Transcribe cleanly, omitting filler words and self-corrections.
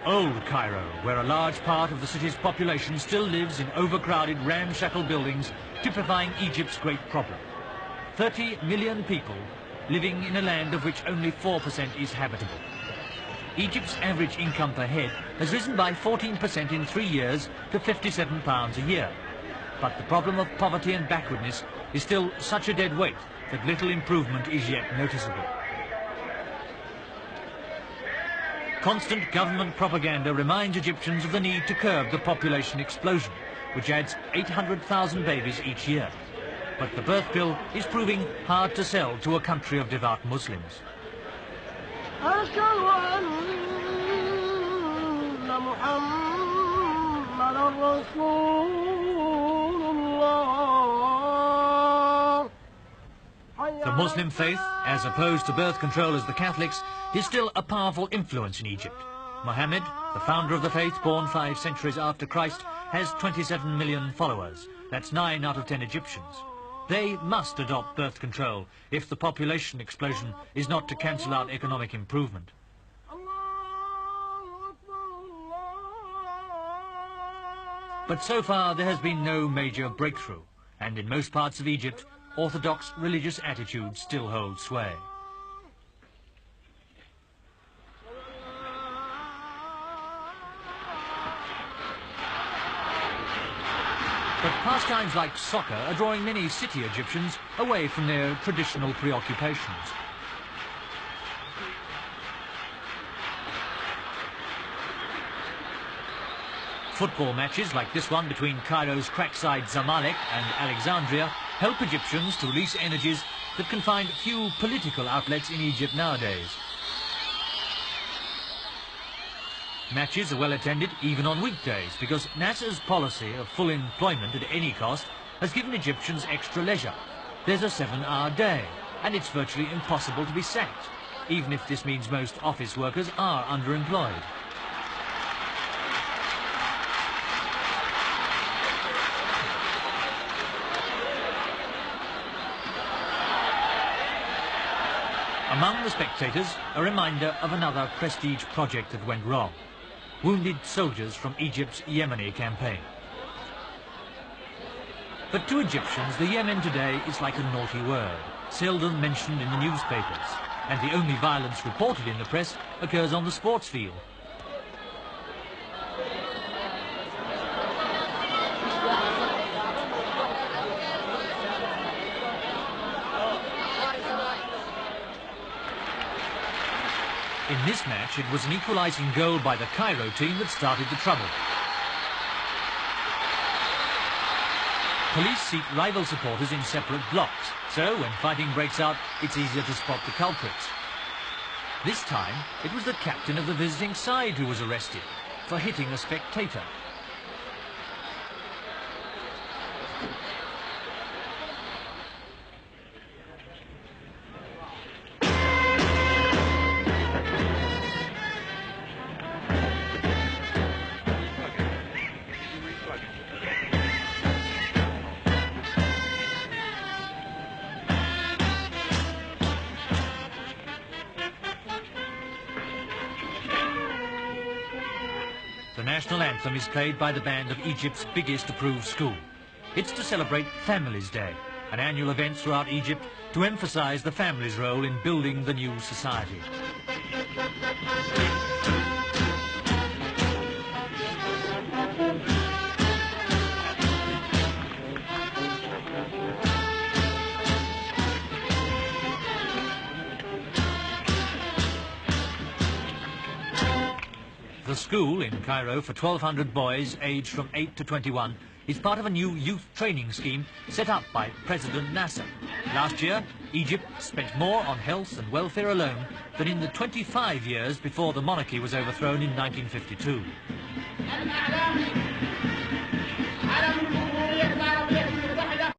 Old Cairo, where a large part of the city's population still lives in overcrowded, ramshackle buildings, typifying Egypt's great problem. 30 million people living in a land of which only 4% is habitable. Egypt's average income per head has risen by 14% in 3 years to £57 a year. But the problem of poverty and backwardness is still such a dead weight that little improvement is yet noticeable. Constant government propaganda reminds Egyptians of the need to curb the population explosion, which adds 800,000 babies each year. But the birth pill is proving hard to sell to a country of devout Muslims. The Muslim faith, as opposed to birth control as the Catholics, is still a powerful influence in Egypt. Mohammed, the founder of the faith, born 5 centuries after Christ, has 27 million followers. That's 9 out of 10 Egyptians. They must adopt birth control if the population explosion is not to cancel out economic improvement. But so far there has been no major breakthrough, and in most parts of Egypt, orthodox religious attitudes still hold sway. But pastimes like soccer are drawing many city Egyptians away from their traditional preoccupations. Football matches like this one between Cairo's crackside Zamalek and Alexandria help Egyptians to release energies that can find few political outlets in Egypt nowadays. Matches are well attended even on weekdays because Nasser's policy of full employment at any cost has given Egyptians extra leisure. There's a 7-hour day and it's virtually impossible to be sacked, even if this means most office workers are underemployed. Among the spectators, a reminder of another prestige project that went wrong. Wounded soldiers from Egypt's Yemeni campaign. But to Egyptians, the Yemen today is like a naughty word, seldom mentioned in the newspapers, and the only violence reported in the press occurs on the sports field. In this match, it was an equalising goal by the Cairo team that started the trouble. Police seat rival supporters in separate blocks, so when fighting breaks out, it's easier to spot the culprits. This time, it was the captain of the visiting side who was arrested for hitting a spectator. The national anthem is played by the band of Egypt's biggest approved school. It's to celebrate Families' Day, an annual event throughout Egypt to emphasize the family's role in building the new society. The school in Cairo for 1,200 boys aged from 8 to 21 is part of a new youth training scheme set up by President Nasser. Last year, Egypt spent more on health and welfare alone than in the 25 years before the monarchy was overthrown in 1952.